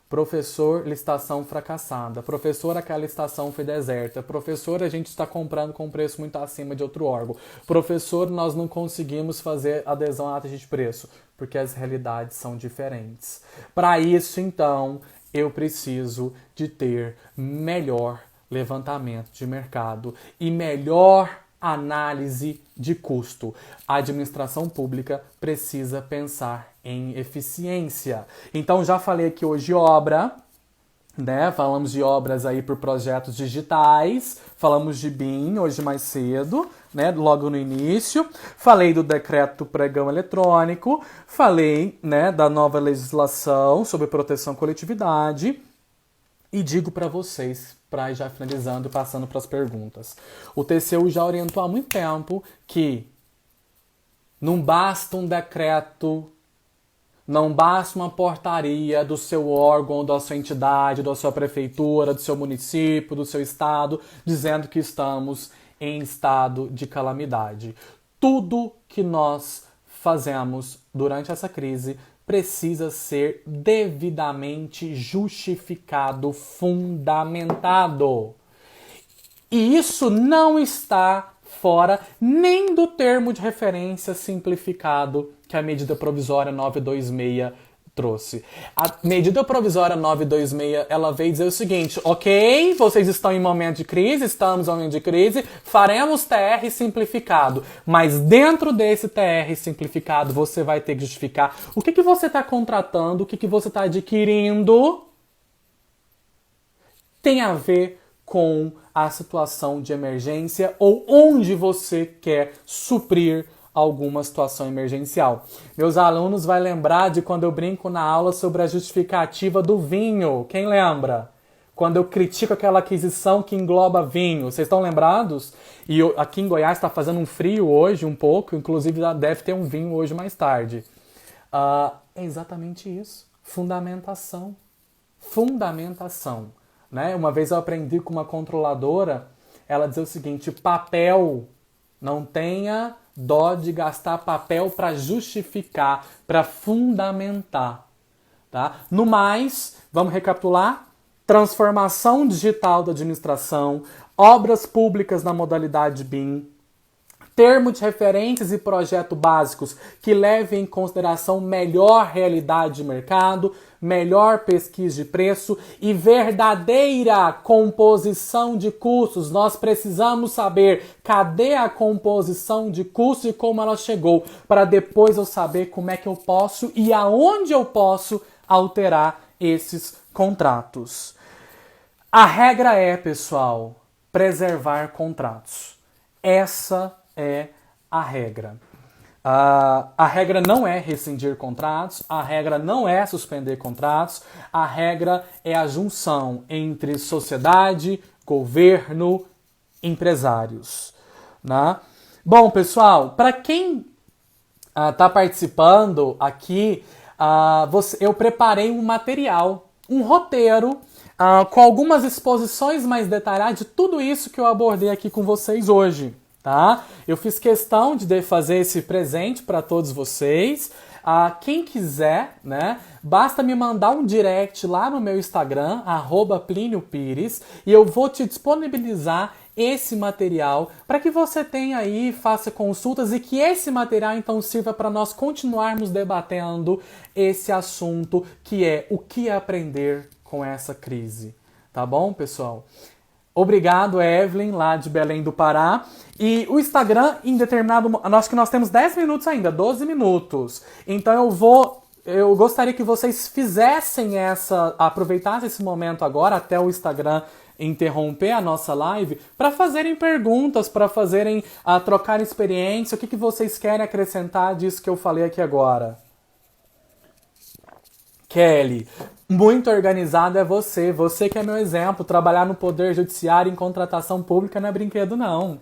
professor, licitação fracassada. Professor, aquela licitação foi deserta. Professor, a gente está comprando com um preço muito acima de outro órgão. Professor, nós não conseguimos fazer adesão à ata de preço, porque as realidades são diferentes. Para isso, então, eu preciso de ter melhor levantamento de mercado e melhor análise de custo. A administração pública precisa pensar em eficiência. Então já falei aqui hoje de obra, né? Falamos de obras aí por projetos digitais, falamos de BIM hoje mais cedo, né? Logo no início. Falei do decreto pregão eletrônico, falei, né, da nova legislação sobre proteção à coletividade. E digo para vocês, para já finalizando, passando para as perguntas. O TCU já orientou há muito tempo que não basta um decreto, não basta uma portaria do seu órgão, da sua entidade, da sua prefeitura, do seu município, do seu estado, dizendo que estamos em estado de calamidade. Tudo que nós fazemos durante essa crise precisa ser devidamente justificado, fundamentado. E isso não está fora nem do termo de referência simplificado que a medida provisória 926 trouxe. A medida provisória 926, ela veio dizer o seguinte: ok, vocês estão em momento de crise, estamos em momento de crise, faremos TR simplificado, mas dentro desse TR simplificado você vai ter que justificar o que você está contratando, o que você está adquirindo tem a ver com a situação de emergência ou onde você quer suprir alguma situação emergencial. Meus alunos vão lembrar de quando eu brinco na aula sobre a justificativa do vinho. Quem lembra? Quando eu critico aquela aquisição que engloba vinho. Vocês estão lembrados? E aqui em Goiás está fazendo um frio hoje, um pouco. Inclusive deve ter um vinho hoje mais tarde. É exatamente isso. Fundamentação. fundamentação, né? Uma vez eu aprendi com uma controladora, ela dizia o seguinte: papel, não tenha dó de gastar papel para justificar, para fundamentar, tá? No mais, vamos recapitular: transformação digital da administração, obras públicas na modalidade BIM, termo de referências e projeto básicos que levem em consideração melhor realidade de mercado, melhor pesquisa de preço e verdadeira composição de custos. Nós precisamos saber cadê a composição de custos e como ela chegou, para depois eu saber como é que eu posso e aonde eu posso alterar esses contratos. A regra é, pessoal, preservar contratos. Essa é a regra. A regra não é rescindir contratos, a regra não é suspender contratos, a regra é a junção entre sociedade, governo, empresários, né? Bom, pessoal, para quem está participando aqui, eu preparei um material, um roteiro, com algumas exposições mais detalhadas de tudo isso que eu abordei aqui com vocês hoje. Tá? Eu fiz questão de fazer esse presente para todos vocês. Quem quiser, né, basta me mandar um direct lá no meu Instagram, @PlínioPires, e eu vou te disponibilizar esse material para que você tenha aí, faça consultas e que esse material então sirva para nós continuarmos debatendo esse assunto que é o que aprender com essa crise. Tá bom, pessoal? Obrigado, Evelyn, lá de Belém do Pará. E o Instagram, em determinado... Acho que nós temos 10 minutos ainda, 12 minutos. Então eu gostaria que vocês fizessem aproveitassem esse momento agora, até o Instagram interromper a nossa live, para fazerem perguntas, para fazerem, trocar experiência. O que vocês querem acrescentar disso que eu falei aqui agora? Kelly, muito organizado é você. Você que é meu exemplo. Trabalhar no Poder Judiciário em contratação pública não é brinquedo, não.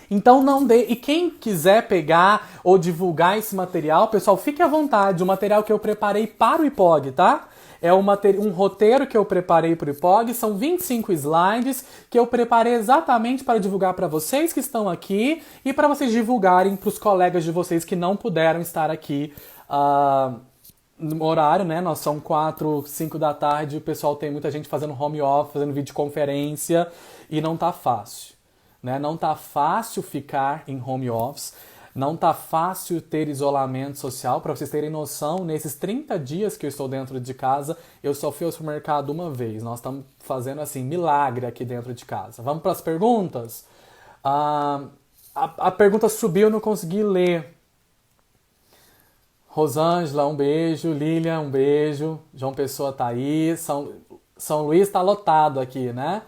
Então não dê. E quem quiser pegar ou divulgar esse material, pessoal, fique à vontade. O material que eu preparei para o IPOG, tá? É um roteiro que eu preparei para o IPOG. São 25 slides que eu preparei exatamente para divulgar para vocês que estão aqui e para vocês divulgarem para os colegas de vocês que não puderam estar aqui no horário, né? Nós são 4, 5 da tarde, o pessoal tem muita gente fazendo home office, fazendo videoconferência e não tá fácil, né? Não tá fácil ficar em home office, não tá fácil ter isolamento social. Para vocês terem noção, nesses 30 dias que eu estou dentro de casa, eu só fui ao supermercado uma vez. Nós estamos fazendo, assim, milagre aqui dentro de casa. Vamos para as perguntas? A pergunta subiu, eu não consegui ler. Rosângela, um beijo. Lilian, um beijo. João Pessoa tá aí. São Luís tá lotado aqui, né?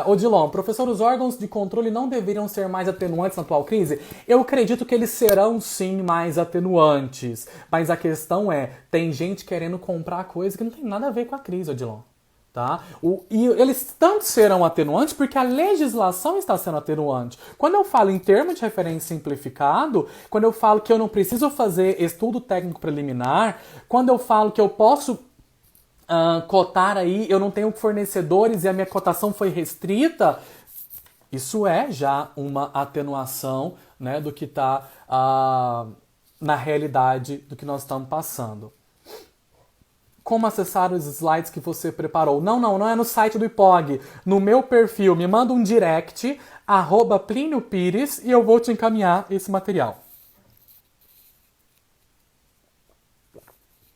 Odilon, professor, os órgãos de controle não deveriam ser mais atenuantes na atual crise? Eu acredito que eles serão sim mais atenuantes. Mas a questão é, tem gente querendo comprar coisa que não tem nada a ver com a crise, Odilon. Tá? E eles tanto serão atenuantes porque a legislação está sendo atenuante. Quando eu falo em termo de referência simplificado, quando eu falo que eu não preciso fazer estudo técnico preliminar, quando eu falo que eu posso cotar aí, eu não tenho fornecedores e a minha cotação foi restrita, isso é já uma atenuação, né, do que está na realidade do que nós estamos passando. Como acessar os slides que você preparou? Não é no site do IPOG. No meu perfil, me manda um direct, @PlínioPires, e eu vou te encaminhar esse material.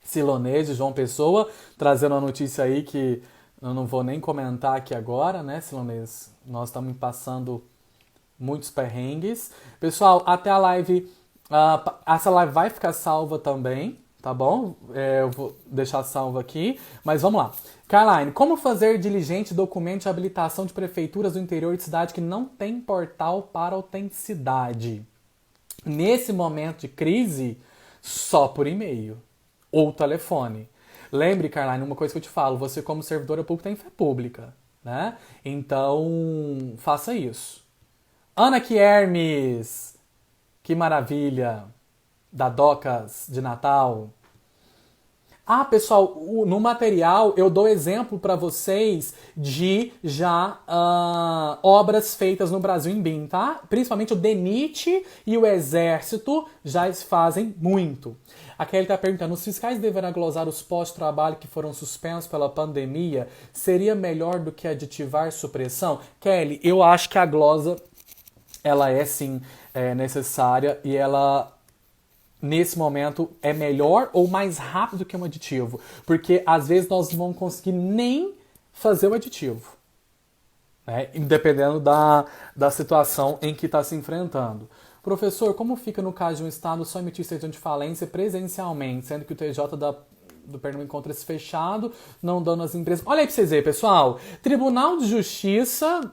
Silonês de João Pessoa, trazendo a notícia aí que eu não vou nem comentar aqui agora, né, Silonês? Nós estamos passando muitos perrengues. Pessoal, até a live, essa live vai ficar salva também, tá bom? Eu vou deixar salvo aqui, mas vamos lá. Caroline, como fazer diligente documento de habilitação de prefeituras do interior de cidade que não tem portal para autenticidade? Nesse momento de crise, só por e-mail ou telefone. Lembre, Caroline, uma coisa que eu te falo, você como servidora pública tem fé pública, né? Então, faça isso. Ana Kiermes, que maravilha, da Docas de Natal. Ah, pessoal, no material eu dou exemplo para vocês de já obras feitas no Brasil em BIM, tá? Principalmente o DENIT e o Exército já fazem muito. A Kelly está perguntando, os fiscais deverão glosar os pós-trabalho que foram suspensos pela pandemia? Seria melhor do que aditivar supressão? Kelly, eu acho que a glosa, ela é sim necessária e ela... nesse momento é melhor ou mais rápido que um aditivo, porque às vezes nós não vamos conseguir nem fazer o aditivo, né? Dependendo da situação em que está se enfrentando. Professor, como fica no caso de um Estado só emitir certidão de falência presencialmente, sendo que o TJ do Pernambuco encontra-se fechado, não dando às empresas... Olha aí pra vocês verem, pessoal. Tribunal de Justiça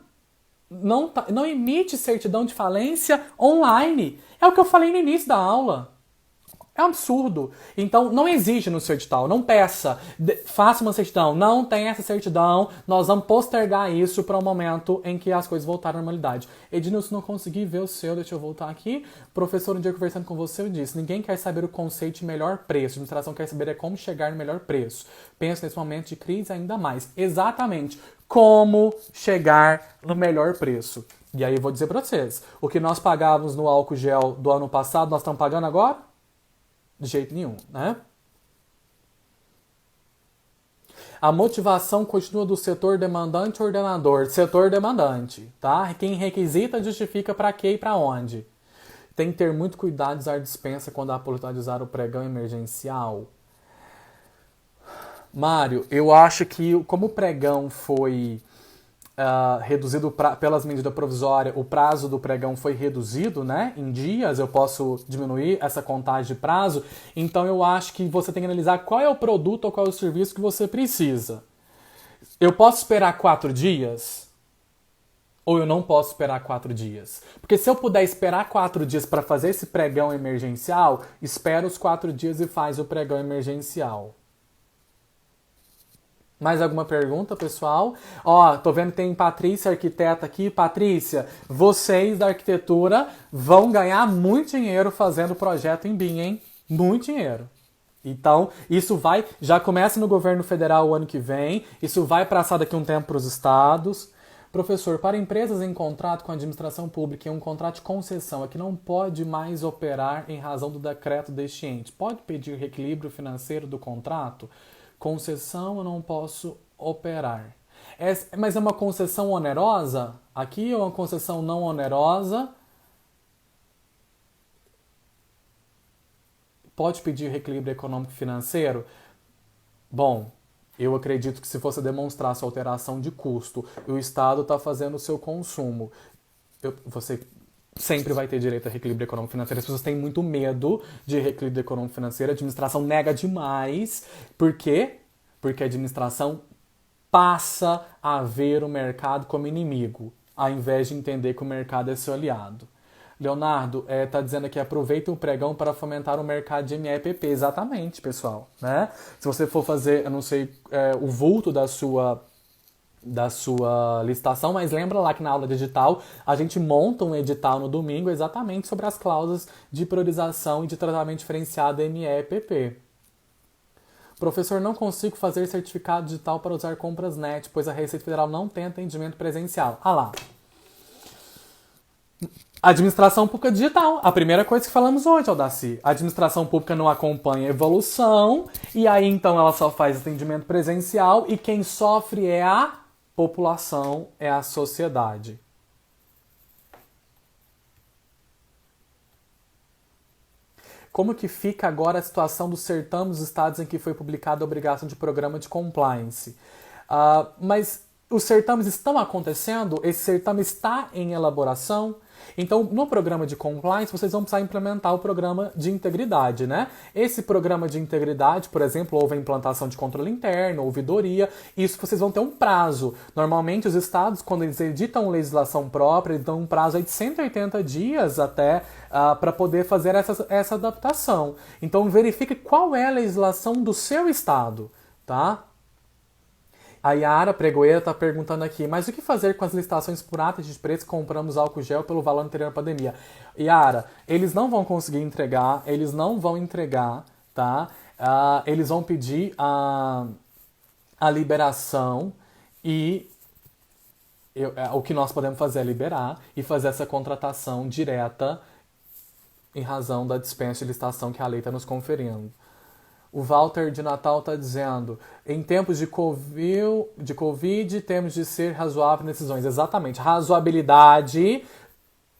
não emite certidão de falência online. É o que eu falei no início da aula. É um absurdo. Então, não exige no seu edital, não peça, faça uma certidão. Não tem essa certidão, nós vamos postergar isso para o momento em que as coisas voltarem à normalidade. Ednilson, não consegui ver o seu, deixa eu voltar aqui. Professor, um dia conversando com você, eu disse, ninguém quer saber o conceito de melhor preço. A administração quer saber como chegar no melhor preço. Penso nesse momento de crise ainda mais. Exatamente. Como chegar no melhor preço. E aí eu vou dizer para vocês, o que nós pagávamos no álcool gel do ano passado, nós estamos pagando agora? De jeito nenhum, né? A motivação continua do setor demandante ou ordenador? Setor demandante, tá? Quem requisita justifica para quê e para onde. Tem que ter muito cuidado de usar dispensa quando há possibilidade de usar o pregão emergencial. Mário, eu acho que como o pregão foi reduzido pelas medidas provisórias, o prazo do pregão foi reduzido, né? Em dias eu posso diminuir essa contagem de prazo. Então eu acho que você tem que analisar qual é o produto ou qual é o serviço que você precisa. Eu posso esperar 4 dias? Ou eu não posso esperar 4 dias? Porque se eu puder esperar 4 dias para fazer esse pregão emergencial, espera os 4 dias e faz o pregão emergencial. Mais alguma pergunta, pessoal? Ó, tô vendo que tem Patrícia, arquiteta aqui. Patrícia, vocês da arquitetura vão ganhar muito dinheiro fazendo projeto em BIM, hein? Muito dinheiro. Então, isso já começa no governo federal o ano que vem, isso vai passar daqui a um tempo para os estados. Professor, para empresas em contrato com a administração pública e um contrato de concessão é que não pode mais operar em razão do decreto deste ente, pode pedir reequilíbrio financeiro do contrato? Concessão eu não posso operar. Mas é uma concessão onerosa? Aqui é uma concessão não onerosa. Pode pedir reequilíbrio econômico financeiro? Bom, eu acredito que se você demonstrar sua alteração de custo e o Estado está fazendo o seu consumo, você sempre vai ter direito a reequilíbrio econômico financeiro. As pessoas têm muito medo de reequilíbrio econômico financeiro. A administração nega demais. Por quê? Porque a administração passa a ver o mercado como inimigo, ao invés de entender que o mercado é seu aliado. Leonardo está dizendo aqui, aproveita o pregão para fomentar o mercado de MEPP. Exatamente, pessoal. Né? Se você for fazer, eu não sei, o vulto da sua licitação, mas lembra lá que na aula de edital a gente monta um edital no domingo exatamente sobre as cláusulas de priorização e de tratamento diferenciado MEPP. Professor, não consigo fazer certificado digital para usar compras net, pois a Receita Federal não tem atendimento presencial. Ah lá. Administração pública digital. A primeira coisa que falamos hoje, Aldaci. A administração pública não acompanha a evolução e aí então ela só faz atendimento presencial e quem sofre é a população, é a sociedade. Como que fica agora a situação do certame dos estados em que foi publicada a obrigação de programa de compliance? Mas os certames estão acontecendo? Esse certame está em elaboração? Então, no programa de compliance, vocês vão precisar implementar o programa de integridade, né? Esse programa de integridade, por exemplo, houve a implantação de controle interno, ouvidoria, isso vocês vão ter um prazo. Normalmente, os estados, quando eles editam legislação própria, eles dão um prazo aí de 180 dias até para poder fazer essa adaptação. Então, verifique qual é a legislação do seu estado, tá? A Yara Pregoeira está perguntando aqui, mas o que fazer com as licitações por atas de preço que compramos álcool gel pelo valor anterior à pandemia? Yara, eles não vão conseguir entregar, eles não vão entregar, tá? eles vão pedir a liberação e o que nós podemos fazer é liberar e fazer essa contratação direta em razão da dispensa de licitação que a lei está nos conferindo. O Walter de Natal está dizendo, em tempos de Covid, temos de ser razoáveis nas decisões. Exatamente, razoabilidade,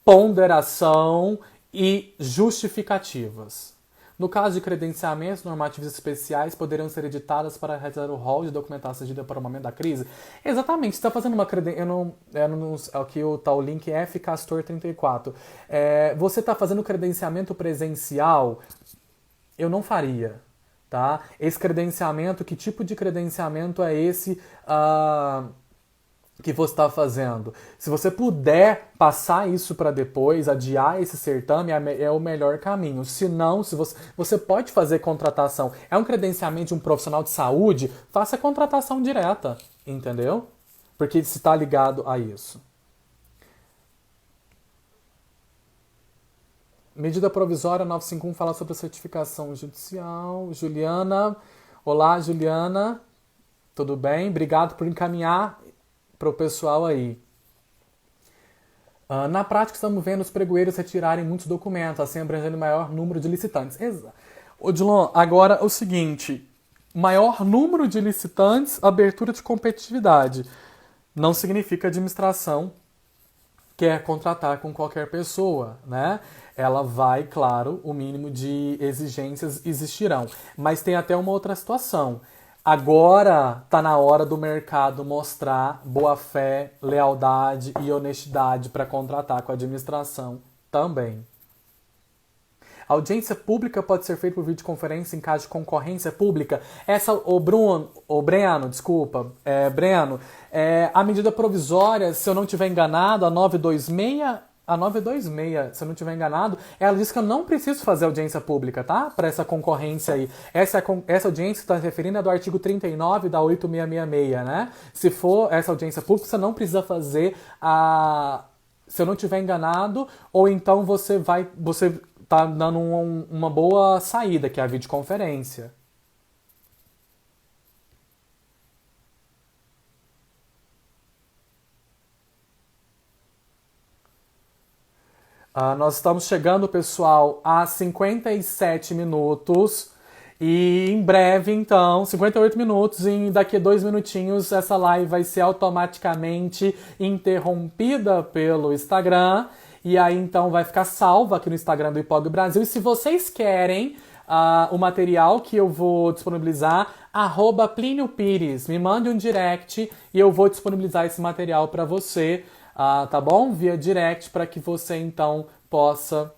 ponderação e justificativas. No caso de credenciamentos, normativas especiais poderiam ser editadas para realizar o rol de documentação exigida para o momento da crise. Exatamente, você está fazendo uma credenciamento. Aqui o link F Castor 34. Você está fazendo credenciamento presencial? Eu não faria. Tá? Esse credenciamento, que tipo de credenciamento é esse que você está fazendo? Se você puder passar isso para depois, adiar esse certame, é o melhor caminho. Se não, se você pode fazer contratação. É um credenciamento de um profissional de saúde, faça contratação direta, entendeu? Porque se está ligado a isso. Medida provisória 951 fala sobre a certificação judicial. Juliana. Olá, Juliana. Tudo bem? Obrigado por encaminhar para o pessoal aí. Na prática, estamos vendo os pregoeiros retirarem muitos documentos, assim abrangendo maior número de licitantes. Odilon, agora o seguinte. Maior número de licitantes, abertura de competitividade. Não significa administração quer contratar com qualquer pessoa, né? Ela vai, claro, o mínimo de exigências existirão. Mas tem até uma outra situação. Agora está na hora do mercado mostrar boa-fé, lealdade e honestidade para contratar com a administração também. A audiência pública pode ser feita por videoconferência em caso de concorrência pública. Breno, a medida provisória, se eu não estiver enganado, a 926, se eu não estiver enganado, ela diz que eu não preciso fazer audiência pública, tá? Para essa concorrência aí. Essa audiência que está se referindo é do artigo 39 da 8666, né? Se for essa audiência pública, você não precisa fazer se eu não estiver enganado, ou então você tá dando uma boa saída, que é a videoconferência. Nós estamos chegando, pessoal, a 57 minutos. E em breve, então, 58 minutos, e daqui a 2 minutinhos, essa live vai ser automaticamente interrompida pelo Instagram. E aí, então, vai ficar salva aqui no Instagram do IPOG Brasil. E se vocês querem o material que eu vou disponibilizar, @Plínio Pires, me mande um direct e eu vou disponibilizar esse material para você, tá bom? Via direct, para que você, então, possa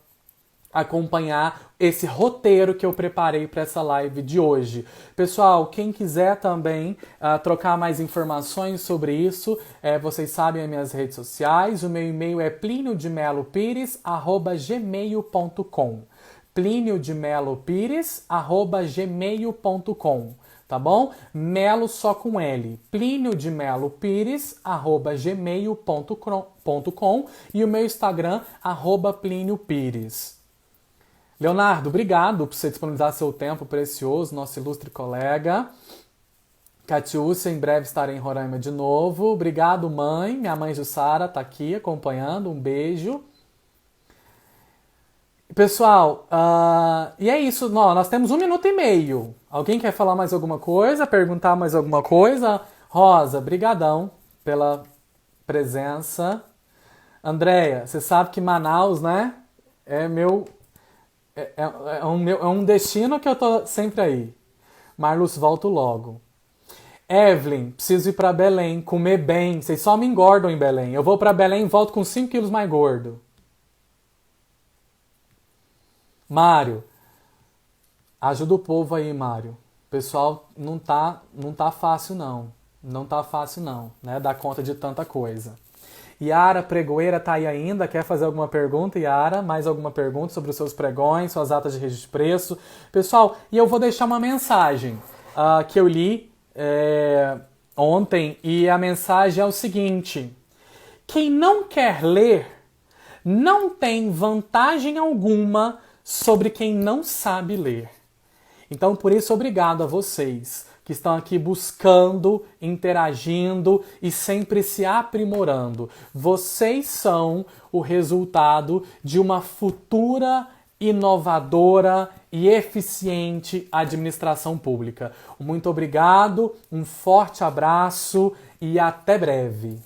acompanhar esse roteiro que eu preparei para essa live de hoje. Pessoal, quem quiser também trocar mais informações sobre isso, vocês sabem as minhas redes sociais. O meu e-mail é pliniodemelopires@gmail.com. pliniodemelopires@gmail.com. Tá bom? Melo só com L. pliniodemelopires@gmail.com e o meu Instagram, @PlínioPires. Leonardo, obrigado por você disponibilizar seu tempo precioso, nosso ilustre colega. Catiúcia, em breve estarei em Roraima de novo. Obrigado, mãe. Minha mãe Jussara está aqui acompanhando. Um beijo. Pessoal, e é isso. Nós temos 1 minuto e meio. Alguém quer falar mais alguma coisa? Perguntar mais alguma coisa? Rosa, brigadão pela presença. Andréia, você sabe que Manaus, né? É um destino que eu tô sempre aí. Marlus, volto logo. Evelyn, preciso ir pra Belém, comer bem. Vocês só me engordam em Belém. Eu vou pra Belém e volto com 5 quilos mais gordo. Mário, ajuda o povo aí, Mário. Pessoal, não tá fácil não. Não tá fácil não, né? Dar conta de tanta coisa. Yara Pregoeira tá aí ainda, quer fazer alguma pergunta? Yara, mais alguma pergunta sobre os seus pregões, suas atas de registro de preço? Pessoal, e eu vou deixar uma mensagem que eu li ontem, e a mensagem é o seguinte: quem não quer ler não tem vantagem alguma sobre quem não sabe ler. Então, por isso, obrigado a vocês que estão aqui buscando, interagindo e sempre se aprimorando. Vocês são o resultado de uma futura, inovadora e eficiente administração pública. Muito obrigado, um forte abraço e até breve.